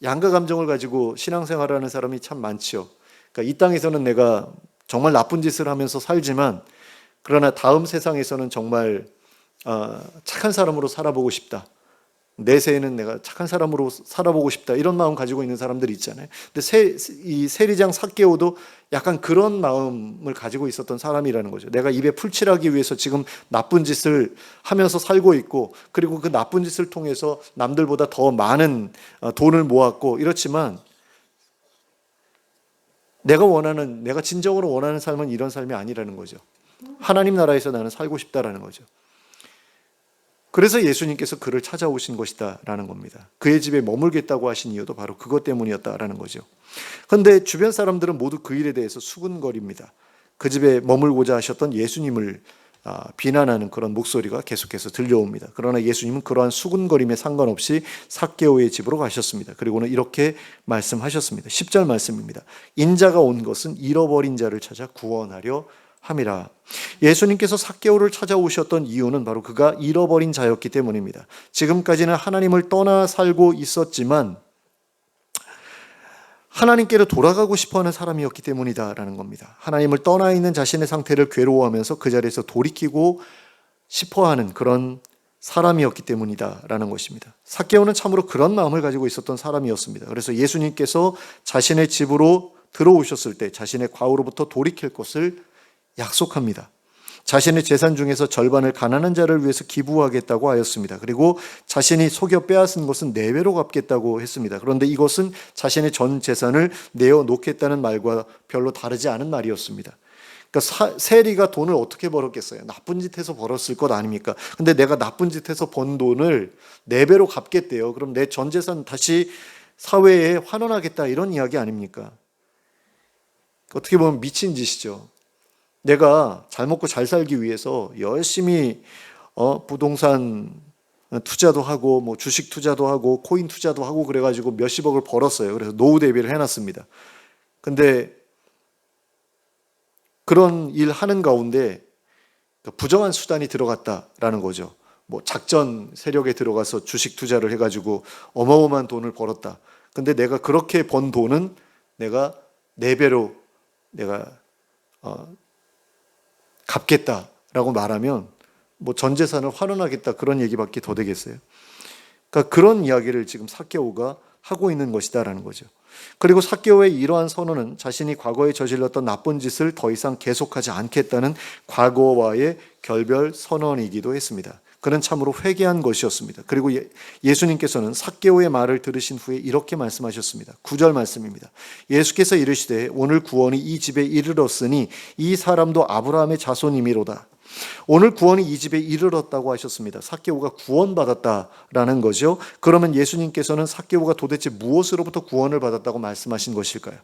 양가 감정을 가지고 신앙생활을 하는 사람이 참 많지요. 그러니까 이 땅에서는 내가 정말 나쁜 짓을 하면서 살지만 그러나 다음 세상에서는 정말 착한 사람으로 살아보고 싶다. 내세에는 내가 착한 사람으로 살아보고 싶다. 이런 마음 가지고 있는 사람들이 있잖아요. 근데 이 세리장 삭개오도 약간 그런 마음을 가지고 있었던 사람이라는 거죠. 내가 입에 풀칠하기 위해서 지금 나쁜 짓을 하면서 살고 있고, 그리고 그 나쁜 짓을 통해서 남들보다 더 많은 돈을 모았고 이렇지만 내가 진정으로 원하는 삶은 이런 삶이 아니라는 거죠. 하나님 나라에서 나는 살고 싶다라는 거죠. 그래서 예수님께서 그를 찾아오신 것이다라는 겁니다. 그의 집에 머물겠다고 하신 이유도 바로 그것 때문이었다라는 거죠. 그런데 주변 사람들은 모두 그 일에 대해서 수군거립니다. 그 집에 머물고자 하셨던 예수님을 비난하는 그런 목소리가 계속해서 들려옵니다. 그러나 예수님은 그러한 수군거림에 상관없이 삭개오의 집으로 가셨습니다. 그리고는 이렇게 말씀하셨습니다. 10절 말씀입니다. 인자가 온 것은 잃어버린 자를 찾아 구원하려 함이라. 예수님께서 삭개오를 찾아오셨던 이유는 바로 그가 잃어버린 자였기 때문입니다. 지금까지는 하나님을 떠나 살고 있었지만 하나님께로 돌아가고 싶어하는 사람이었기 때문이다라는 겁니다. 하나님을 떠나 있는 자신의 상태를 괴로워하면서 그 자리에서 돌이키고 싶어하는 그런 사람이었기 때문이다라는 것입니다. 삭개오는 참으로 그런 마음을 가지고 있었던 사람이었습니다. 그래서 예수님께서 자신의 집으로 들어오셨을 때 자신의 과오로부터 돌이킬 것을 약속합니다. 자신의 재산 중에서 절반을 가난한 자를 위해서 기부하겠다고 하였습니다. 그리고 자신이 속여 빼앗은 것은 4배로 갚겠다고 했습니다. 그런데 이것은 자신의 전 재산을 내어놓겠다는 말과 별로 다르지 않은 말이었습니다. 그러니까 세리가 돈을 어떻게 벌었겠어요? 나쁜 짓 해서 벌었을 것 아닙니까? 근데 내가 나쁜 짓 해서 번 돈을 4배로 갚겠대요. 그럼 내 전 재산 다시 사회에 환원하겠다, 이런 이야기 아닙니까? 어떻게 보면 미친 짓이죠. 내가 잘 먹고 잘 살기 위해서 열심히 부동산 투자도 하고 뭐 주식 투자도 하고 코인 투자도 하고 그래가지고 몇십억을 벌었어요. 그래서 노후 대비를 해놨습니다. 근데 그런 일 하는 가운데 부정한 수단이 들어갔다라는 거죠. 뭐 작전 세력에 들어가서 주식 투자를 해가지고 어마어마한 돈을 벌었다. 근데 내가 그렇게 번 돈은 내가 4배로 내가 갚겠다라고 말하면 뭐 전 재산을 환원하겠다, 그런 얘기밖에 더 되겠어요. 그러니까 그런 이야기를 지금 삭개오가 하고 있는 것이다라는 거죠. 그리고 삭개오의 이러한 선언은 자신이 과거에 저질렀던 나쁜 짓을 더 이상 계속하지 않겠다는 과거와의 결별 선언이기도 했습니다. 그는 참으로 회개한 것이었습니다. 그리고 예수님께서는 삭개오의 말을 들으신 후에 이렇게 말씀하셨습니다. 9절 말씀입니다. 예수께서 이르시되 오늘 구원이 이 집에 이르렀으니 이 사람도 아브라함의 자손이미로다. 오늘 구원이 이 집에 이르렀다고 하셨습니다. 삭개오가 구원받았다라는 거죠. 그러면 예수님께서는 삭개오가 도대체 무엇으로부터 구원을 받았다고 말씀하신 것일까요?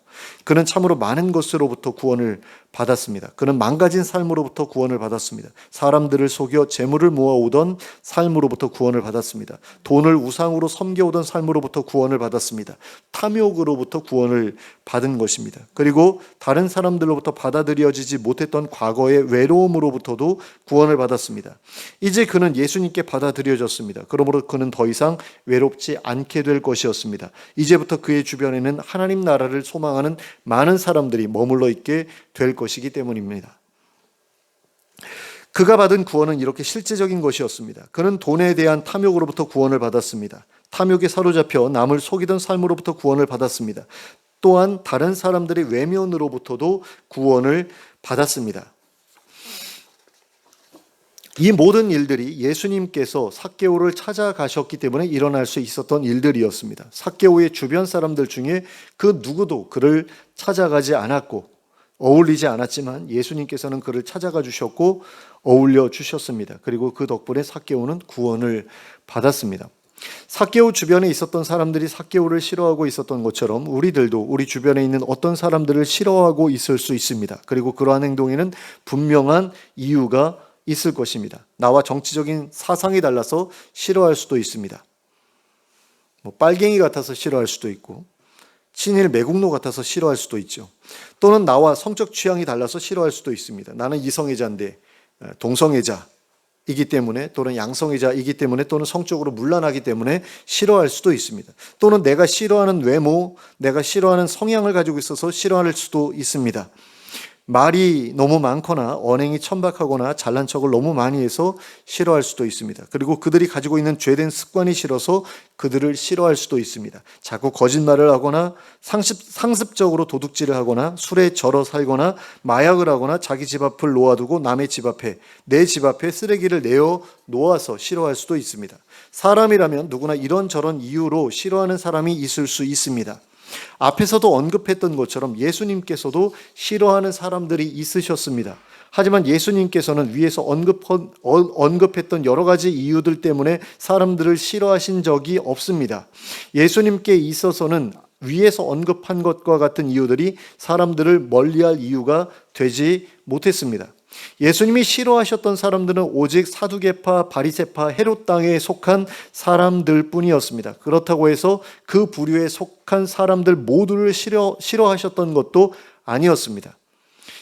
그는 참으로 많은 것으로부터 구원을 받았습니다. 그는 망가진 삶으로부터 구원을 받았습니다. 사람들을 속여 재물을 모아오던 삶으로부터 구원을 받았습니다. 돈을 우상으로 섬겨오던 삶으로부터 구원을 받았습니다. 탐욕으로부터 구원을 받은 것입니다. 그리고 다른 사람들로부터 받아들여지지 못했던 과거의 외로움으로부터도 구원을 받았습니다. 이제 그는 예수님께 받아들여졌습니다. 그러므로 그는 더 이상 외롭지 않게 될 것이었습니다. 이제부터 그의 주변에는 하나님 나라를 소망하는 많은 사람들이 머물러 있게 될 것이기 때문입니다. 그가 받은 구원은 이렇게 실제적인 것이었습니다. 그는 돈에 대한 탐욕으로부터 구원을 받았습니다. 탐욕에 사로잡혀 남을 속이던 삶으로부터 구원을 받았습니다. 또한 다른 사람들의 외면으로부터도 구원을 받았습니다. 이 모든 일들이 예수님께서 삭개오를 찾아가셨기 때문에 일어날 수 있었던 일들이었습니다. 삭개오의 주변 사람들 중에 그 누구도 그를 찾아가지 않았고 어울리지 않았지만 예수님께서는 그를 찾아가 주셨고 어울려 주셨습니다. 그리고 그 덕분에 삭개오는 구원을 받았습니다. 삭개오 주변에 있었던 사람들이 삭개오를 싫어하고 있었던 것처럼 우리들도 우리 주변에 있는 어떤 사람들을 싫어하고 있을 수 있습니다. 그리고 그러한 행동에는 분명한 이유가 있을 것입니다. 나와 정치적인 사상이 달라서 싫어할 수도 있습니다. 빨갱이 같아서 싫어할 수도 있고 친일 매국노 같아서 싫어할 수도 있죠. 또는 나와 성적 취향이 달라서 싫어할 수도 있습니다. 나는 이성애자인데 동성애자이기 때문에 또는 양성애자이기 때문에 또는 성적으로 문란하기 때문에 싫어할 수도 있습니다. 또는 내가 싫어하는 외모, 내가 싫어하는 성향을 가지고 있어서 싫어할 수도 있습니다. 말이 너무 많거나 언행이 천박하거나 잘난 척을 너무 많이 해서 싫어할 수도 있습니다. 그리고 그들이 가지고 있는 죄된 습관이 싫어서 그들을 싫어할 수도 있습니다. 자꾸 거짓말을 하거나 상습적으로 도둑질을 하거나 술에 절어 살거나 마약을 하거나 자기 집 앞을 놓아두고 남의 집 앞에 내 집 앞에 쓰레기를 내어 놓아서 싫어할 수도 있습니다. 사람이라면 누구나 이런저런 이유로 싫어하는 사람이 있을 수 있습니다. 앞에서도 언급했던 것처럼 예수님께서도 싫어하는 사람들이 있으셨습니다. 하지만 예수님께서는 위에서 언급했던 여러 가지 이유들 때문에 사람들을 싫어하신 적이 없습니다. 예수님께 있어서는 위에서 언급한 것과 같은 이유들이 사람들을 멀리할 이유가 되지 못했습니다. 예수님이 싫어하셨던 사람들은 오직 사두개파, 바리새파, 헤롯 당에 속한 사람들 뿐이었습니다. 그렇다고 해서 그 부류에 속한 사람들 모두를 싫어하셨던 것도 아니었습니다.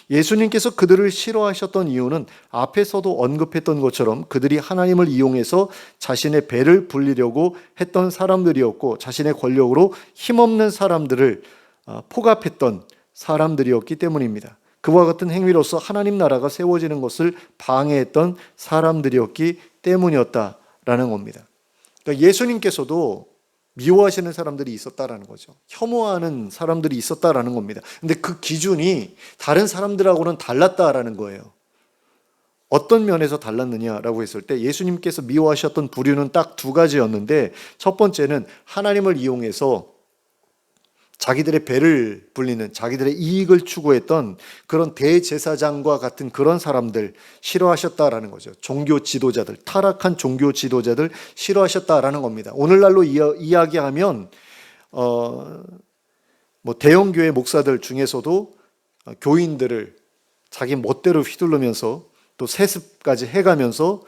예수님께서 그들을 싫어하셨던 이유는 앞에서도 언급했던 것처럼 그들이 하나님을 이용해서 자신의 배를 불리려고 했던 사람들이었고 자신의 권력으로 힘없는 사람들을 포갑했던 사람들이었기 때문입니다. 그와 같은 행위로서 하나님 나라가 세워지는 것을 방해했던 사람들이었기 때문이었다라는 겁니다. 그러니까 예수님께서도 미워하시는 사람들이 있었다라는 거죠. 혐오하는 사람들이 있었다라는 겁니다. 근데 그 기준이 다른 사람들하고는 달랐다라는 거예요. 어떤 면에서 달랐느냐라고 했을 때 예수님께서 미워하셨던 부류는 딱 두 가지였는데 첫 번째는 하나님을 이용해서 자기들의 배를 불리는 자기들의 이익을 추구했던 그런 대제사장과 같은 그런 사람들 싫어하셨다라는 거죠. 종교 지도자들, 타락한 종교 지도자들 싫어하셨다라는 겁니다. 오늘날로 이야기하면 대형 교회 목사들 중에서도 교인들을 자기 멋대로 휘두르면서 또 세습까지 해가면서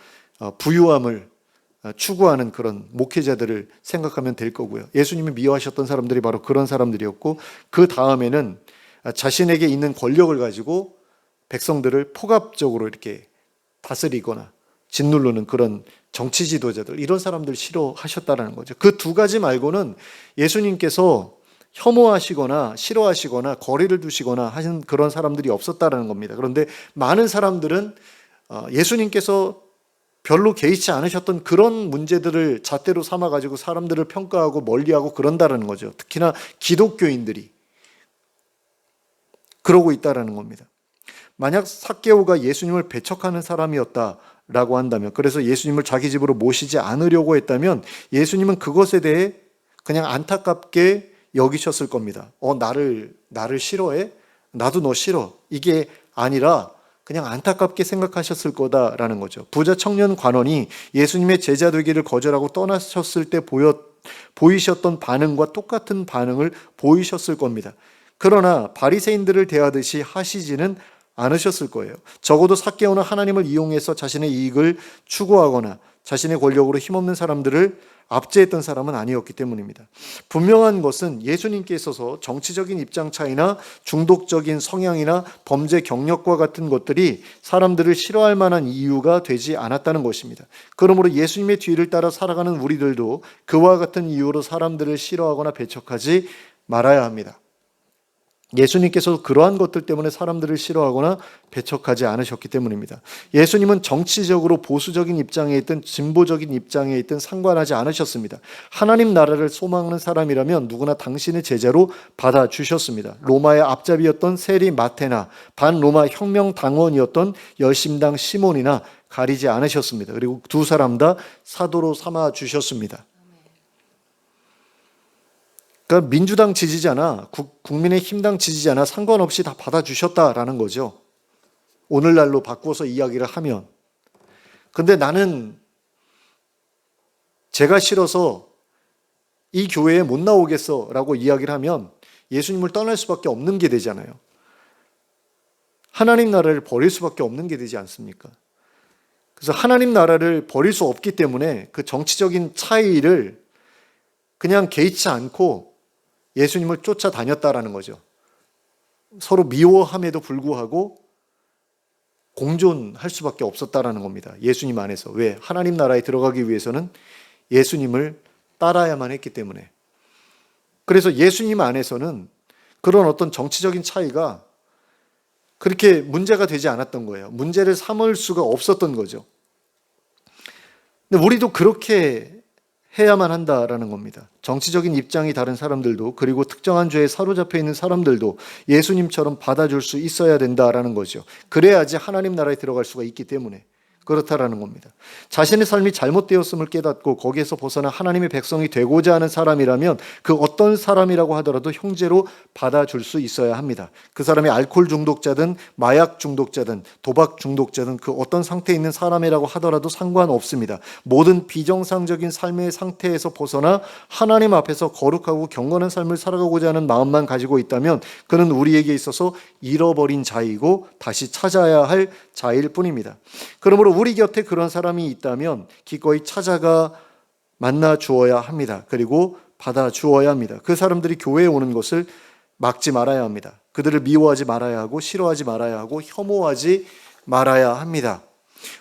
부유함을 추구하는 그런 목회자들을 생각하면 될 거고요. 예수님이 미워하셨던 사람들이 바로 그런 사람들이었고 그 다음에는 자신에게 있는 권력을 가지고 백성들을 포갑적으로 이렇게 다스리거나 짓누르는 그런 정치 지도자들 이런 사람들 싫어하셨다는 거죠. 그 두 가지 말고는 예수님께서 혐오하시거나 싫어하시거나 거리를 두시거나 하신 그런 사람들이 없었다는 겁니다. 그런데 많은 사람들은 예수님께서 별로 개의치 않으셨던 그런 문제들을 잣대로 삼아가지고 사람들을 평가하고 멀리하고 그런다는 거죠. 특히나 기독교인들이 그러고 있다는 겁니다. 만약 삭개오가 예수님을 배척하는 사람이었다라고 한다면, 그래서 예수님을 자기 집으로 모시지 않으려고 했다면 예수님은 그것에 대해 그냥 안타깝게 여기셨을 겁니다. 나를 싫어해? 나도 너 싫어. 이게 아니라 그냥 안타깝게 생각하셨을 거다라는 거죠. 부자 청년 관원이 예수님의 제자 되기를 거절하고 떠나셨을 때 보이셨던 반응과 똑같은 반응을 보이셨을 겁니다. 그러나 바리새인들을 대하듯이 하시지는 않으셨을 거예요. 적어도 삭개오는 하나님을 이용해서 자신의 이익을 추구하거나 자신의 권력으로 힘없는 사람들을 압제했던 사람은 아니었기 때문입니다. 분명한 것은 예수님께 있어서 정치적인 입장 차이나 중독적인 성향이나 범죄 경력과 같은 것들이 사람들을 싫어할 만한 이유가 되지 않았다는 것입니다. 그러므로 예수님의 뒤를 따라 살아가는 우리들도 그와 같은 이유로 사람들을 싫어하거나 배척하지 말아야 합니다. 예수님께서 그러한 것들 때문에 사람들을 싫어하거나 배척하지 않으셨기 때문입니다. 예수님은 정치적으로 보수적인 입장에 있든 진보적인 입장에 있든 상관하지 않으셨습니다. 하나님 나라를 소망하는 사람이라면 누구나 당신의 제자로 받아주셨습니다. 로마의 앞잡이였던 세리 마테나 반로마 혁명당원이었던 열심당 시몬이나 가리지 않으셨습니다. 그리고 두 사람 다 사도로 삼아 주셨습니다. 그러니까 민주당 지지자나 국민의힘당 지지자나 상관없이 다 받아주셨다라는 거죠. 오늘날로 바꾸어서 이야기를 하면. 근데 나는 제가 싫어서 이 교회에 못 나오겠어 라고 이야기를 하면 예수님을 떠날 수밖에 없는 게 되잖아요. 하나님 나라를 버릴 수밖에 없는 게 되지 않습니까? 그래서 하나님 나라를 버릴 수 없기 때문에 그 정치적인 차이를 그냥 개의치 않고 예수님을 쫓아다녔다라는 거죠. 서로 미워함에도 불구하고 공존할 수밖에 없었다라는 겁니다. 예수님 안에서. 왜? 하나님 나라에 들어가기 위해서는 예수님을 따라야만 했기 때문에. 그래서 예수님 안에서는 그런 어떤 정치적인 차이가 그렇게 문제가 되지 않았던 거예요. 문제를 삼을 수가 없었던 거죠. 근데 우리도 그렇게 해야만 한다라는 겁니다. 정치적인 입장이 다른 사람들도, 그리고 특정한 죄에 사로잡혀 있는 사람들도 예수님처럼 받아줄 수 있어야 된다라는 거죠. 그래야지 하나님 나라에 들어갈 수가 있기 때문에 그렇다라는 겁니다. 자신의 삶이 잘못되었음을 깨닫고 거기에서 벗어나 하나님의 백성이 되고자 하는 사람이라면 그 어떤 사람이라고 하더라도 형제로 받아줄 수 있어야 합니다. 그 사람이 알코올 중독자든 마약 중독자든 도박 중독자든 그 어떤 상태에 있는 사람이라고 하더라도 상관없습니다. 모든 비정상적인 삶의 상태에서 벗어나 하나님 앞에서 거룩하고 경건한 삶을 살아가고자 하는 마음만 가지고 있다면 그는 우리에게 있어서 잃어버린 자이고 다시 찾아야 할 자일 뿐입니다. 그러므로 우리 곁에 그런 사람이 있다면 기꺼이 찾아가 만나 주어야 합니다. 그리고 받아 주어야 합니다. 그 사람들이 교회에 오는 것을 막지 말아야 합니다. 그들을 미워하지 말아야 하고 싫어하지 말아야 하고 혐오하지 말아야 합니다.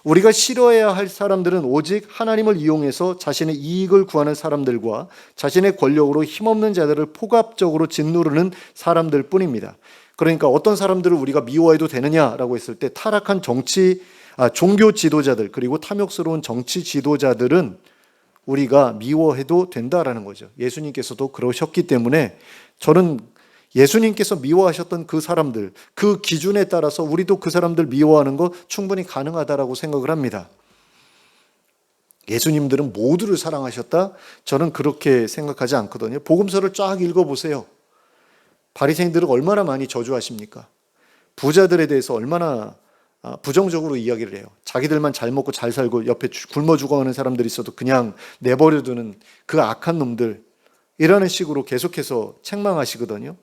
우리가 싫어해야 할 사람들은 오직 하나님을 이용해서 자신의 이익을 구하는 사람들과 자신의 권력으로 힘없는 자들을 포괄적으로 짓누르는 사람들 뿐입니다. 그러니까 어떤 사람들을 우리가 미워해도 되느냐라고 했을 때 타락한 종교 지도자들 그리고 탐욕스러운 정치 지도자들은 우리가 미워해도 된다라는 거죠. 예수님께서도 그러셨기 때문에 저는 예수님께서 미워하셨던 그 사람들, 그 기준에 따라서 우리도 그 사람들 미워하는 거 충분히 가능하다라고 생각을 합니다. 예수님들은 모두를 사랑하셨다? 저는 그렇게 생각하지 않거든요. 복음서를 쫙 읽어보세요. 바리새인들은 얼마나 많이 저주하십니까? 부자들에 대해서 얼마나 부정적으로 이야기를 해요. 자기들만 잘 먹고 잘 살고 옆에 굶어 죽어가는 사람들이 있어도 그냥 내버려두는 그 악한 놈들, 이라는 식으로 계속해서 책망하시거든요.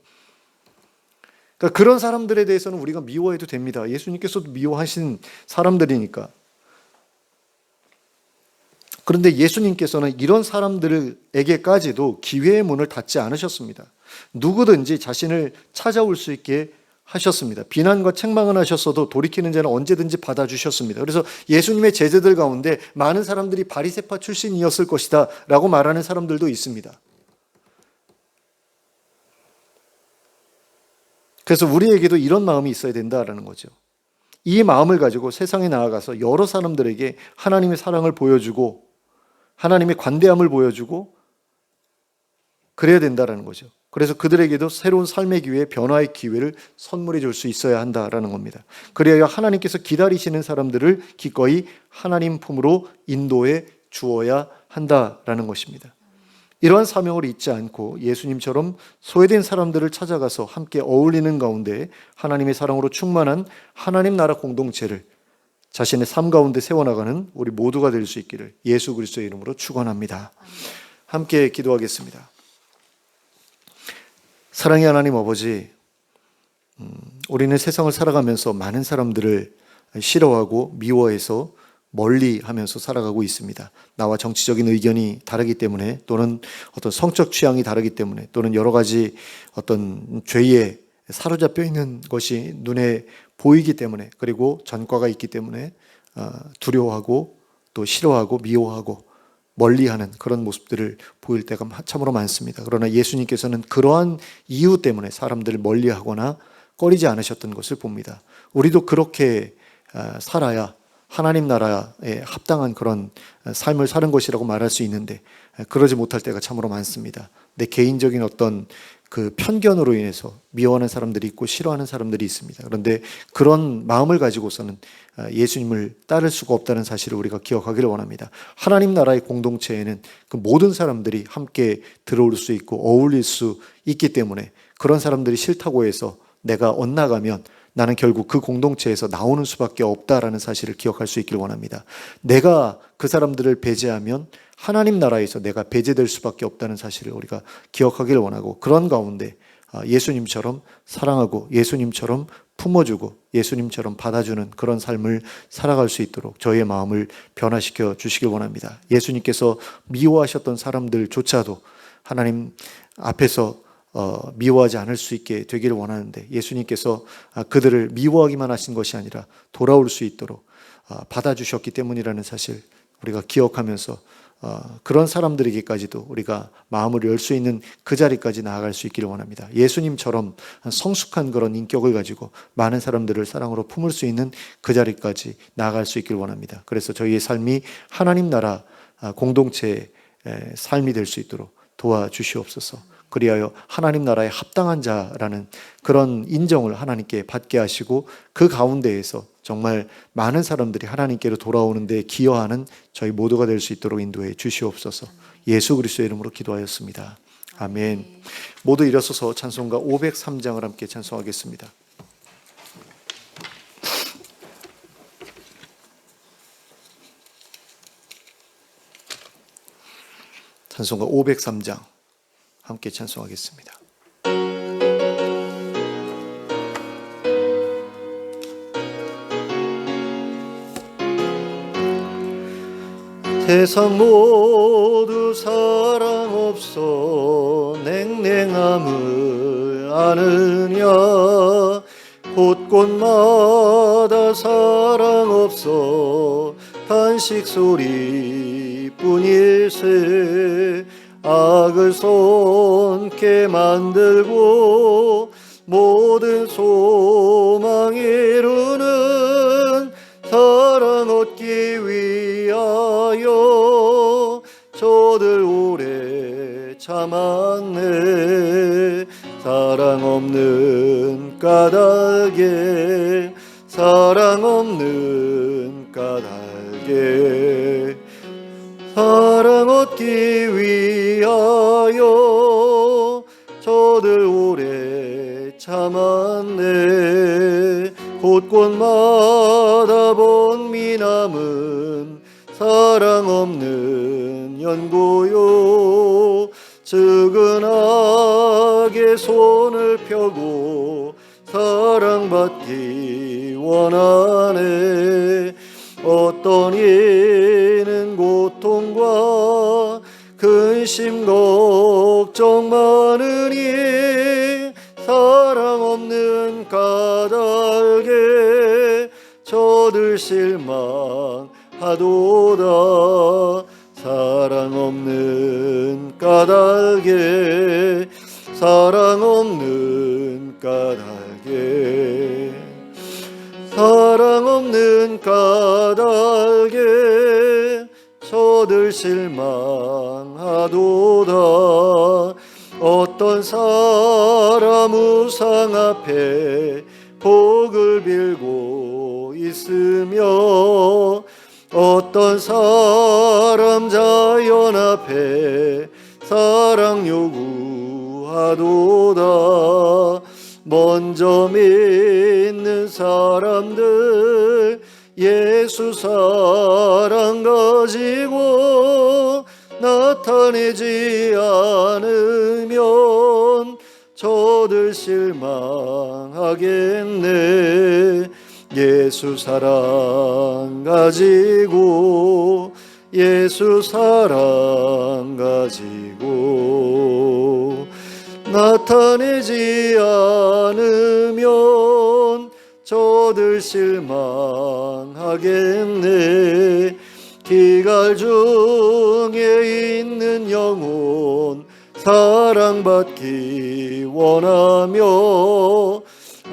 그러니까 그런 사람들에 대해서는 우리가 미워해도 됩니다. 예수님께서도 미워하신 사람들이니까. 그런데 예수님께서는 이런 사람들에게까지도 기회의 문을 닫지 않으셨습니다. 누구든지 자신을 찾아올 수 있게 하셨습니다. 비난과 책망은 하셨어도 돌이키는 자는 언제든지 받아주셨습니다. 그래서 예수님의 제자들 가운데 많은 사람들이 바리새파 출신이었을 것이다 라고 말하는 사람들도 있습니다. 그래서 우리에게도 이런 마음이 있어야 된다라는 거죠. 이 마음을 가지고 세상에 나아가서 여러 사람들에게 하나님의 사랑을 보여주고 하나님의 관대함을 보여주고 그래야 된다라는 거죠. 그래서 그들에게도 새로운 삶의 기회, 변화의 기회를 선물해 줄 수 있어야 한다라는 겁니다. 그래야 하나님께서 기다리시는 사람들을 기꺼이 하나님 품으로 인도해 주어야 한다라는 것입니다. 이러한 사명을 잊지 않고 예수님처럼 소외된 사람들을 찾아가서 함께 어울리는 가운데 하나님의 사랑으로 충만한 하나님 나라 공동체를 자신의 삶 가운데 세워나가는 우리 모두가 될 수 있기를 예수 그리스도의 이름으로 축원합니다. 함께 기도하겠습니다. 사랑의 하나님 아버지, 우리는 세상을 살아가면서 많은 사람들을 싫어하고 미워해서 멀리하면서 살아가고 있습니다. 나와 정치적인 의견이 다르기 때문에 또는 어떤 성적 취향이 다르기 때문에 또는 여러 가지 어떤 죄에 사로잡혀 있는 것이 눈에 보이기 때문에 그리고 전과가 있기 때문에 두려워하고 또 싫어하고 미워하고 멀리하는 그런 모습들을 보일 때가 참으로 많습니다. 그러나 예수님께서는 그러한 이유 때문에 사람들을 멀리하거나 꺼리지 않으셨던 것을 봅니다. 우리도 그렇게 살아야 하나님 나라에 합당한 그런 삶을 사는 것이라고 말할 수 있는데 그러지 못할 때가 참으로 많습니다. 내 개인적인 어떤 그 편견으로 인해서 미워하는 사람들이 있고 싫어하는 사람들이 있습니다. 그런데 그런 마음을 가지고서는 예수님을 따를 수가 없다는 사실을 우리가 기억하기를 원합니다. 하나님 나라의 공동체에는 그 모든 사람들이 함께 들어올 수 있고 어울릴 수 있기 때문에 그런 사람들이 싫다고 해서 내가 엇나가면 나는 결국 그 공동체에서 나오는 수밖에 없다라는 사실을 기억할 수 있기를 원합니다. 내가 그 사람들을 배제하면 하나님 나라에서 내가 배제될 수밖에 없다는 사실을 우리가 기억하기를 원하고 그런 가운데 예수님처럼 사랑하고 예수님처럼 품어주고 예수님처럼 받아주는 그런 삶을 살아갈 수 있도록 저희의 마음을 변화시켜 주시길 원합니다. 예수님께서 미워하셨던 사람들조차도 하나님 앞에서 미워하지 않을 수 있게 되기를 원하는데 예수님께서 그들을 미워하기만 하신 것이 아니라 돌아올 수 있도록 받아주셨기 때문이라는 사실 우리가 기억하면서 그런 사람들에게까지도 우리가 마음을 열 수 있는 그 자리까지 나아갈 수 있기를 원합니다. 예수님처럼 성숙한 그런 인격을 가지고 많은 사람들을 사랑으로 품을 수 있는 그 자리까지 나아갈 수 있기를 원합니다. 그래서 저희의 삶이 하나님 나라 공동체의 삶이 될 수 있도록 도와주시옵소서. 그리하여 하나님 나라에 합당한 자라는 그런 인정을 하나님께 받게 하시고 그 가운데에서 정말 많은 사람들이 하나님께로 돌아오는 데 기여하는 저희 모두가 될 수 있도록 인도해 주시옵소서. 예수 그리스도의 이름으로 기도하였습니다. 아멘. 모두 일어서서 찬송가 503장을 함께 찬송하겠습니다. 찬송가 503장 함께 찬송하겠습니다. 세상 모두 사랑 없어 냉랭함을 아느냐 곳곳마다 사랑 없어 탄식 소리뿐일세 악을 손게 만들고 모든 소망 이루는 사랑 얻기 위하여 저들 오래 참았네. 사랑 없는 까닭에 사랑 없는 까닭에 사랑 얻기 위하여 저들 오래 참았네. 곳곳마다 본 미남은 사랑 없는 연고요. 측은하게 손을 펴고 사랑받기 원하네. 어떤 이는 고통과 근심 걱정 많으니 사랑 없는 까닭에 저들 실망하도다. 사랑 없는 까닭에 사랑 없는 까닭에 사랑 없는 까닭에 저들 실망하도다. 어떤 사람 우상 앞에 복을 빌고 있으며 어떤 사람 자연 앞에 사랑 요구하도다. 먼저 믿는 사람들 예수 사랑 가지고 나타내지 않으면 저들 실망하겠네. 예수 사랑 가지고 예수 사랑 가지고 나타내지 않으면 저들 실망하겠네. 기갈 중에 있는 영혼 사랑받기 원하며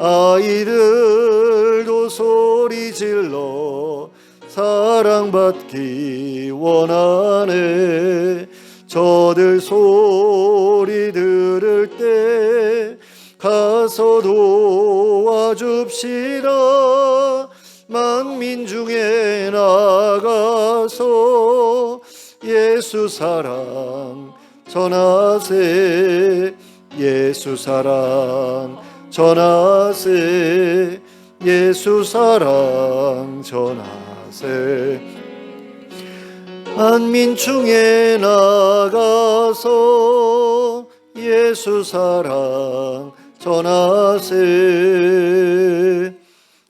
아이들도 소리 질러 사랑받기 원하네. 저들 소리 들을 때 가서 도와줍시다. 만민 중에 나가서 예수 사랑 전하세. 예수 사랑 전하세. 예수 사랑 전하세. 만민 중에 나가서 예수 사랑 전하세.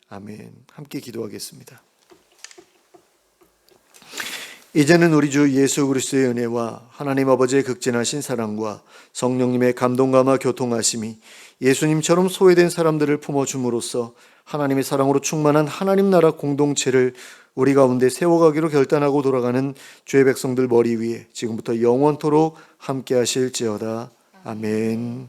아멘. 함께 기도하겠습니다. 이제는 우리 주 예수 그리스도의 은혜와 하나님 아버지의 극진하신 사랑과 성령님의 감동감화 교통하심이 예수님처럼 소외된 사람들을 품어줌으로써 하나님의 사랑으로 충만한 하나님 나라 공동체를 우리 가운데 세워가기로 결단하고 돌아가는 주의 백성들 머리 위에 지금부터 영원토록 함께 하실지어다. 아멘.